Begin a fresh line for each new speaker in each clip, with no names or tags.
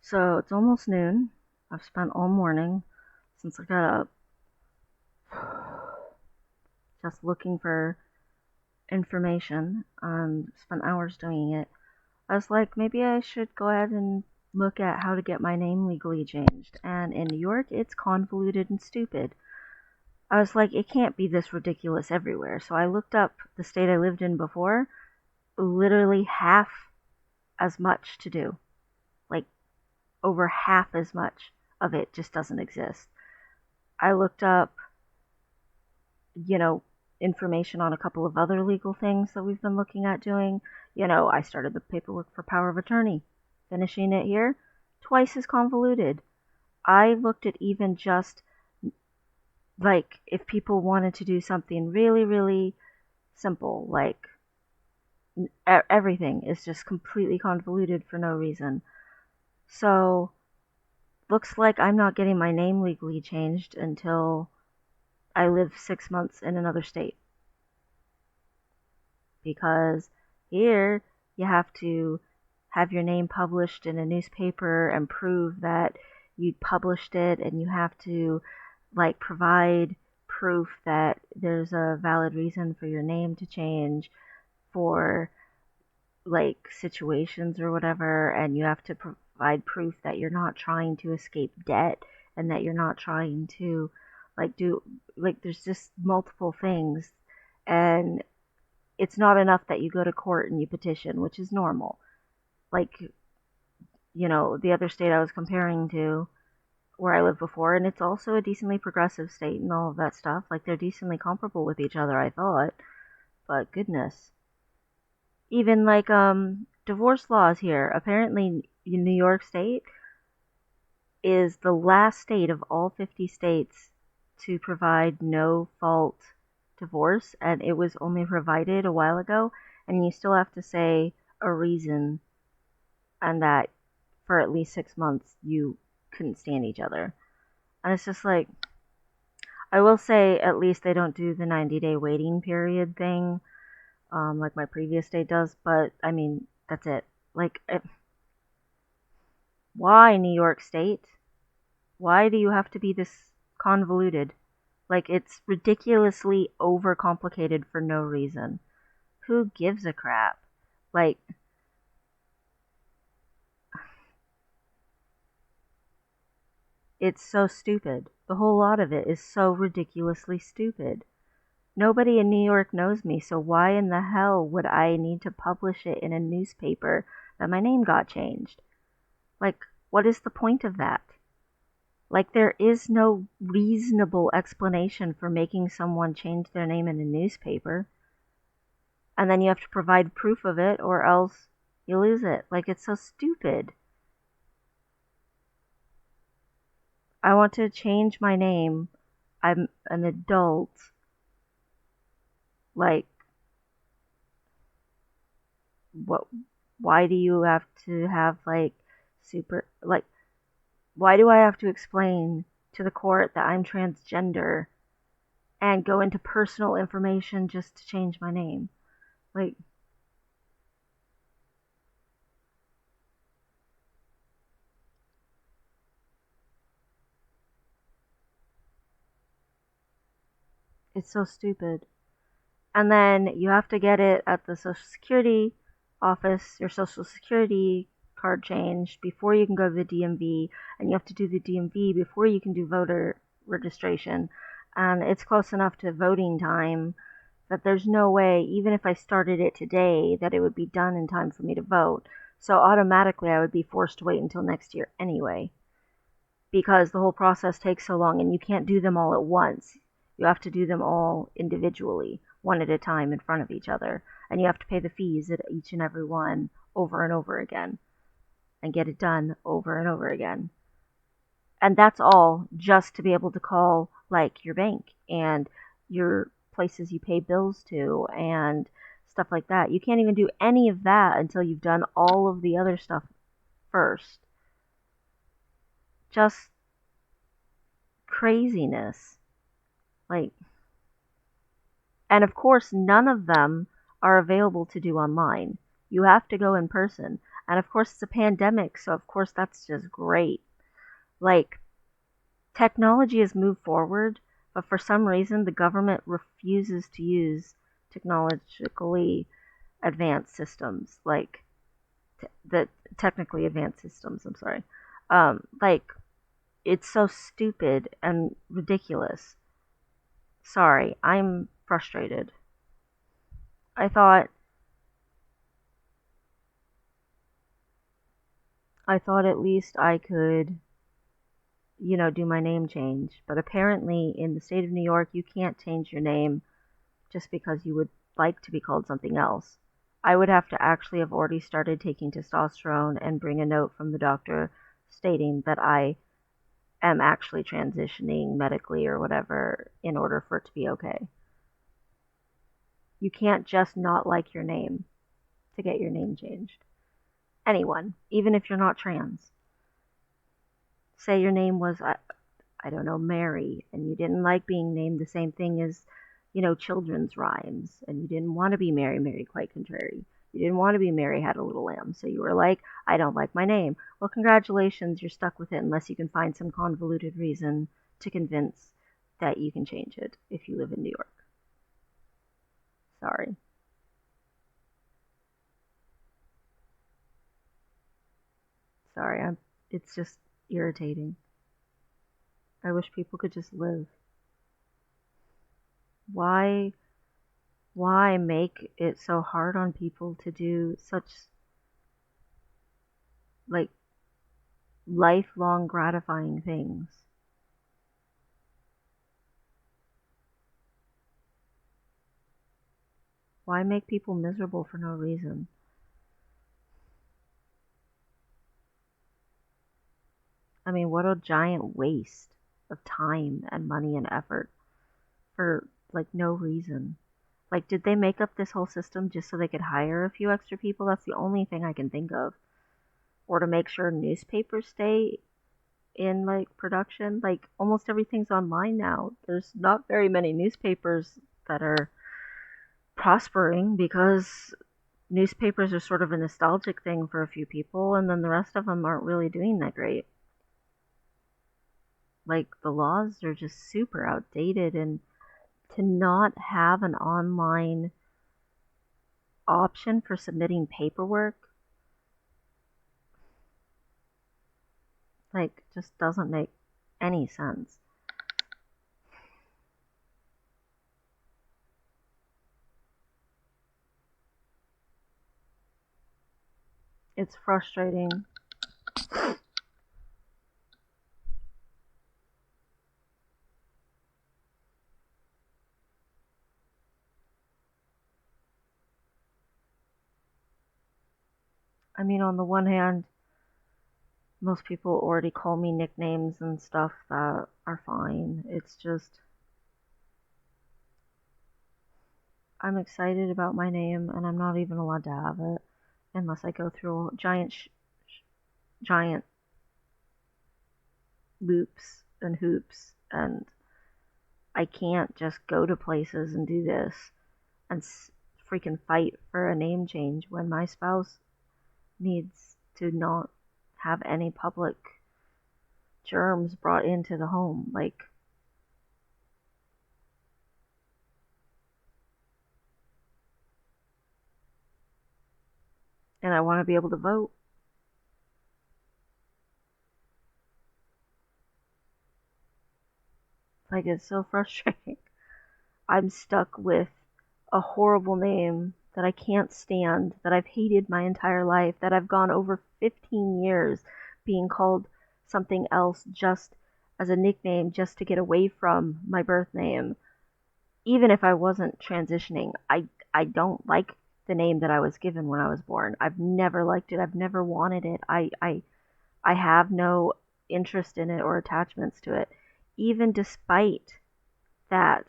So it's almost noon. I've spent all morning since I got up just looking for information and spent hours doing it. I was like, maybe I should go ahead and look at how to get my name legally changed. And in New York, it's convoluted and stupid. I was like, it can't be this ridiculous everywhere. So I looked up the state I lived in before, literally half as much to do. Like, over half as much of it just doesn't exist. I looked up you know, information on a couple of other legal things that we've been looking at doing. I started the paperwork for power of attorney. Finishing it here, twice as convoluted. I looked at even just like if people wanted to do something really, really simple, like everything is just completely convoluted for no reason. So, looks like I'm not getting my name legally changed until I live 6 months in another state. Because here you have to have your name published in a newspaper and prove that you published it, and you have to like provide proof that there's a valid reason for your name to change for like situations or whatever, and you have to provide proof that you're not trying to escape debt and that you're not trying to do there's just multiple things, and it's not enough that you go to court and you petition, which is normal. Like, the other state I was comparing to where I lived before, and it's also a decently progressive state and all of that stuff. Like, they're decently comparable with each other, I thought. But goodness. Even like, divorce laws here. Apparently, New York State is the last state of all 50 states to provide no fault divorce, and it was only provided a while ago, and you still have to say a reason and that for at least 6 months you couldn't stand each other. And it's just like, I will say at least they don't do the 90-day waiting period thing, like my previous state does, but I mean, that's it. Like, why New York State? Why do you have to be this convoluted? Like, it's ridiculously overcomplicated for no reason. Who gives a crap? Like, it's so stupid. The whole lot of it is so ridiculously stupid. Nobody in New York knows me, so why in the hell would I need to publish it in a newspaper that my name got changed? Like, what is the point of that? Like, there is no reasonable explanation for making someone change their name in a newspaper. And then you have to provide proof of it, or else you lose it. Like, it's so stupid. I want to change my name. I'm an adult. Like, what? Why do you have to have, like, super, like, why do I have to explain to the court that I'm transgender and go into personal information just to change my name? Like, it's so stupid. And then you have to get it at the Social Security office, your Social Security card changed before you can go to the DMV, and you have to do the DMV before you can do voter registration. And it's close enough to voting time that there's no way, even if I started it today, that it would be done in time for me to vote. So automatically I would be forced to wait until next year anyway, because the whole process takes so long and you can't do them all at once. You have to do them all individually, one at a time in front of each other. And you have to pay the fees at each and every one over and over again and get it done over and over again. And that's all just to be able to call like your bank and your places you pay bills to and stuff like that. You can't even do any of that until you've done all of the other stuff first. Just craziness. Like, and of course, none of them are available to do online. You have to go in person. And of course, it's a pandemic, so of course, that's just great. Like, technology has moved forward, but for some reason, the government refuses to use technologically advanced systems, like the technically advanced systems. I'm sorry. Like, it's so stupid and ridiculous. Sorry, I'm frustrated. I thought I thought at least I could, do my name change. But apparently in the state of New York, you can't change your name just because you would like to be called something else. I would have to actually have already started taking testosterone and bring a note from the doctor stating that I am actually transitioning medically or whatever in order for it to be okay. You can't just not like your name to get your name changed. Anyone, even if you're not trans. Say your name was, I don't know, Mary, and you didn't like being named the same thing as, children's rhymes, and you didn't want to be Mary, Mary, quite contrary. You didn't want to be Mary Had a Little Lamb, so you were like, I don't like my name. Well, congratulations, you're stuck with it unless you can find some convoluted reason to convince that you can change it if you live in New York. Sorry. Sorry, it's just irritating. I wish people could just live. Why why make it so hard on people to do such like lifelong gratifying things? Why make people miserable for no reason? I mean, what a giant waste of time and money and effort for like no reason. Like, did they make up this whole system just so they could hire a few extra people? That's the only thing I can think of. Or to make sure newspapers stay in like production. Like, almost everything's online now. There's not very many newspapers that are prospering because newspapers are sort of a nostalgic thing for a few people, and then the rest of them aren't really doing that great. Like, the laws are just super outdated, and to not have an online option for submitting paperwork, like, just doesn't make any sense. It's frustrating. I mean, on the one hand, most people already call me nicknames and stuff that are fine. It's just, I'm excited about my name, and I'm not even allowed to have it unless I go through giant loops and hoops, and I can't just go to places and do this and freaking fight for a name change when my spouse needs to not have any public germs brought into the home. Like, and I want to be able to vote. Like, it's so frustrating. I'm stuck with a horrible name that I can't stand, that I've hated my entire life, that I've gone over 15 years being called something else just as a nickname, just to get away from my birth name. Even if I wasn't transitioning, I don't like the name that I was given when I was born. I've never liked it. I've never wanted it. I have no interest in it or attachments to it. Even despite that,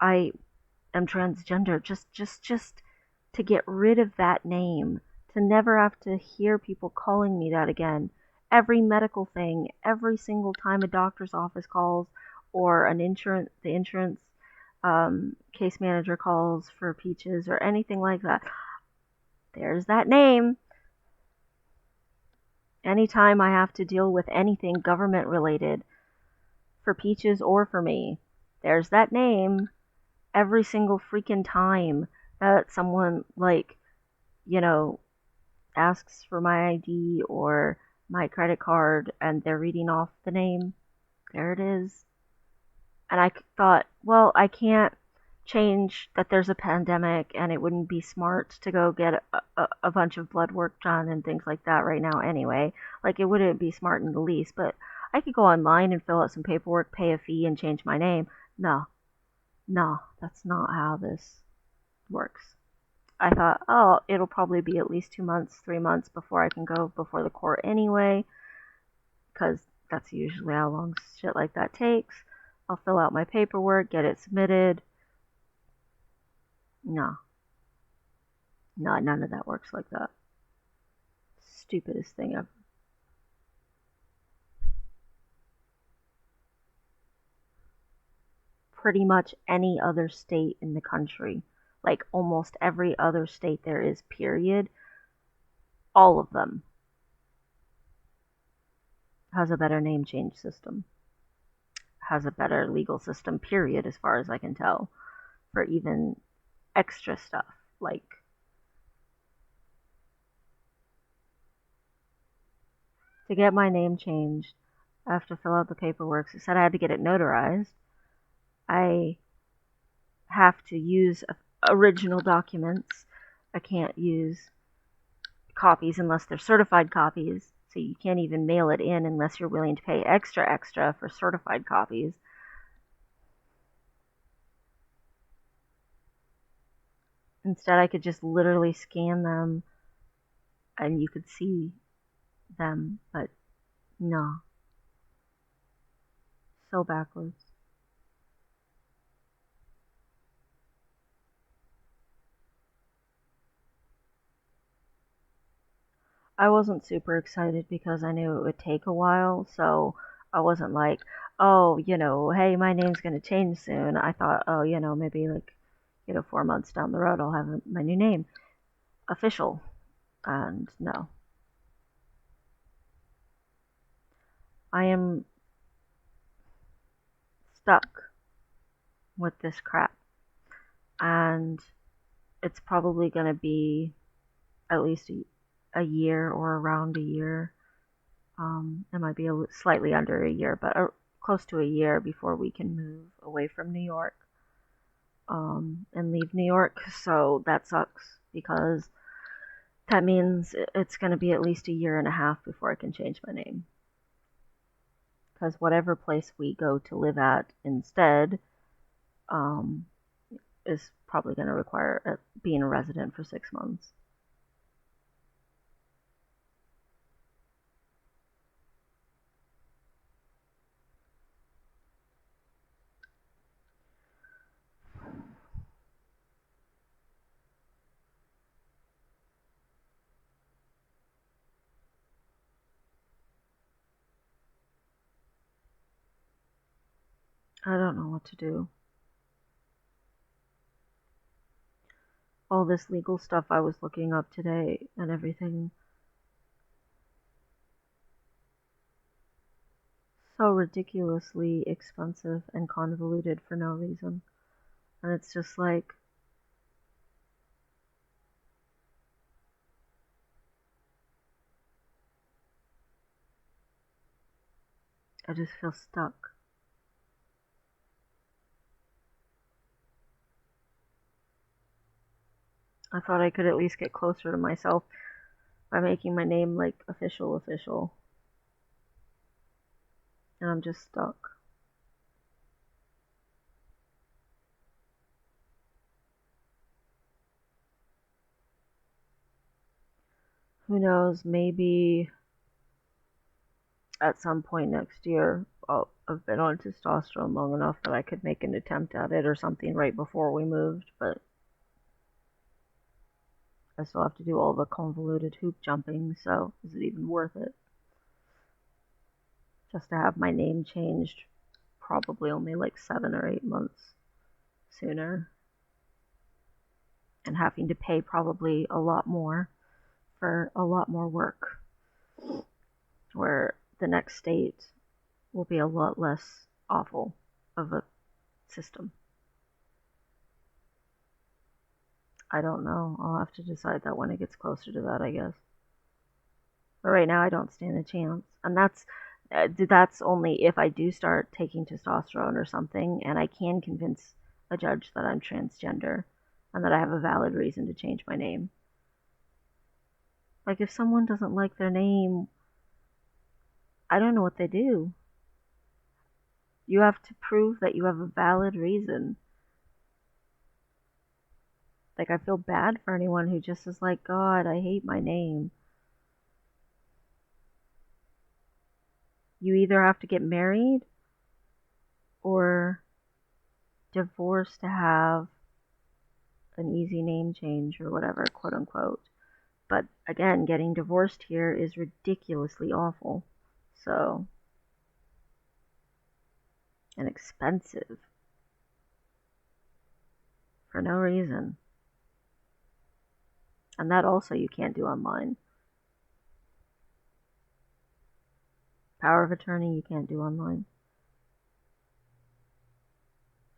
I am transgender. Just to get rid of that name, to never have to hear people calling me that again. Every medical thing, every single time a doctor's office calls or the insurance case manager calls for Peaches or anything like that, there's that name. Anytime I have to deal with anything government related, for Peaches or for me, there's that name every single freaking time that someone, like, you know, asks for my ID or my credit card and they're reading off the name. There it is. And I thought, well, I can't change that there's a pandemic and it wouldn't be smart to go get a bunch of blood work done and things like that right now anyway. Like, it wouldn't be smart in the least, but I could go online and fill out some paperwork, pay a fee, and change my name. No, no, that's not how this works. I thought, oh, it'll probably be at least 2 months, 3 months before I can go before the court anyway, because that's usually how long shit like that takes. I'll fill out my paperwork, get it submitted. No, no, none of that works like that. Stupidest thing ever. Pretty much any other state in the country, like almost every other state there is, period, all of them has a better name change system, has a better legal system, period, as far as I can tell, for even extra stuff. Like, to get my name changed, I have to fill out the paperwork. So it said I had to get it notarized. I have to use original documents. I can't use copies unless they're certified copies. So you can't even mail it in unless you're willing to pay extra for certified copies. Instead, I could just literally scan them and you could see them, but no. So backwards. I wasn't super excited because I knew it would take a while, so I wasn't like, oh, hey, my name's gonna change soon. I thought, oh, maybe like, 4 months down the road, I'll have my new name official. And no. I am stuck with this crap. And it's probably gonna be at least a year or around a year. It might be slightly under a year, but close to a year before we can move away from New York and leave New York. So that sucks because that means it's going to be at least a year and a half before I can change my name. Because whatever place we go to live at instead um, is probably going to require being a resident for 6 months. I don't know what to do. All this legal stuff I was looking up today and everything, so ridiculously expensive and convoluted for no reason. And it's just like, I just feel stuck. I thought I could at least get closer to myself by making my name like official. And I'm just stuck. Who knows, maybe at some point next year I've been on testosterone long enough that I could make an attempt at it or something right before we moved, but I still have to do all the convoluted hoop jumping, so is it even worth it? Just to have my name changed probably only like 7 or 8 months sooner. And having to pay probably a lot more for a lot more work. where the next state will be a lot less awful of a system. I don't know. I'll have to decide that when it gets closer to that, I guess. But right now, I don't stand a chance. And that's only if I do start taking testosterone or something, and I can convince a judge that I'm transgender and that I have a valid reason to change my name. Like, if someone doesn't like their name, I don't know what they do. You have to prove that you have a valid reason. Like, I feel bad for anyone who just is like, God, I hate my name. You either have to get married or divorce to have an easy name change or whatever, quote unquote. But again, getting divorced here is ridiculously awful. So, and expensive for no reason. And that also you can't do online. Power of attorney you can't do online.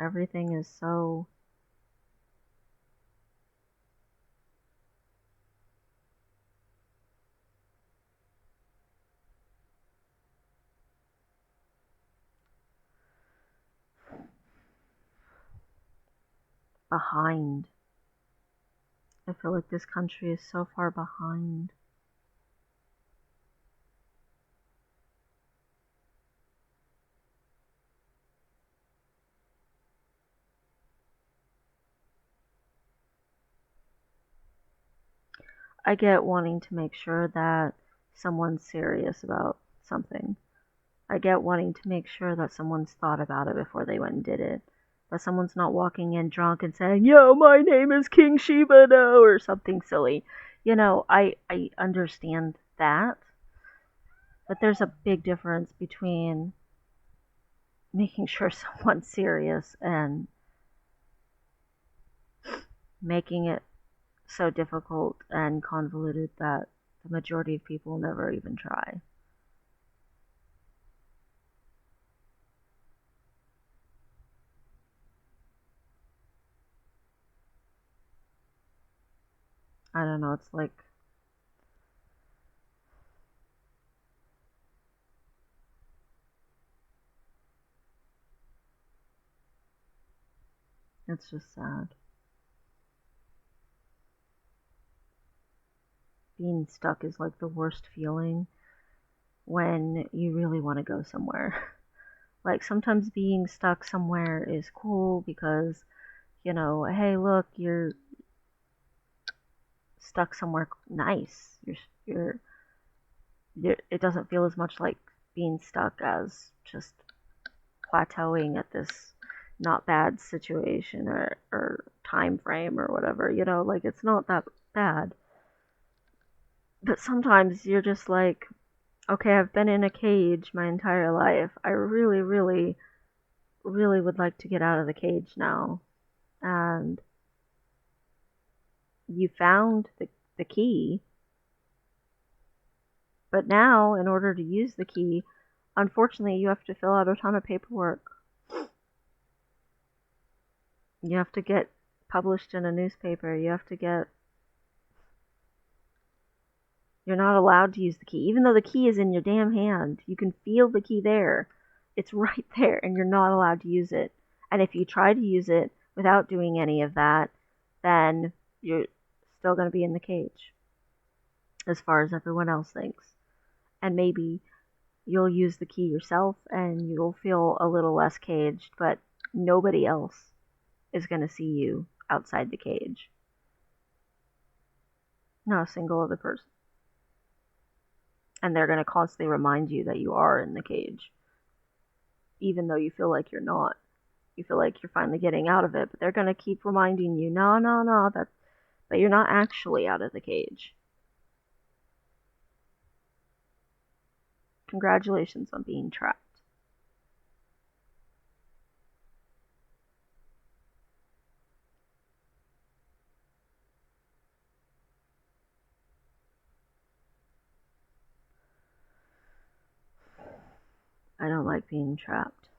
Everything is so behind. I feel like this country is so far behind. I get wanting to make sure that someone's serious about something. I get wanting to make sure that someone's thought about it before they went and did it. That someone's not walking in drunk and saying, yo, my name is King Shiba no, or something silly. I understand that. But there's a big difference between making sure someone's serious and making it so difficult and convoluted that the majority of people never even try. I don't know, it's like it's just sad. Being stuck is like the worst feeling when you really want to go somewhere. Like sometimes being stuck somewhere is cool because, hey, look, you're stuck somewhere nice. It doesn't feel as much like being stuck as just plateauing at this not bad situation or time frame or whatever, like it's not that bad. But sometimes you're just like, okay, I've been in a cage my entire life. I really, really, really would like to get out of the cage now. And you found the key. But now, in order to use the key, unfortunately, you have to fill out a ton of paperwork. You have to get published in a newspaper. You're not allowed to use the key. Even though the key is in your damn hand, you can feel the key there. It's right there, and you're not allowed to use it. And if you try to use it without doing any of that, then you're still going to be in the cage, as far as everyone else thinks. And maybe you'll use the key yourself, and you'll feel a little less caged, but nobody else is going to see you outside the cage. Not a single other person. And they're going to constantly remind you that you are in the cage, even though you feel like you're not. You feel like you're finally getting out of it, but they're going to keep reminding you, no, but you're not actually out of the cage. Congratulations on being trapped. I don't like being trapped.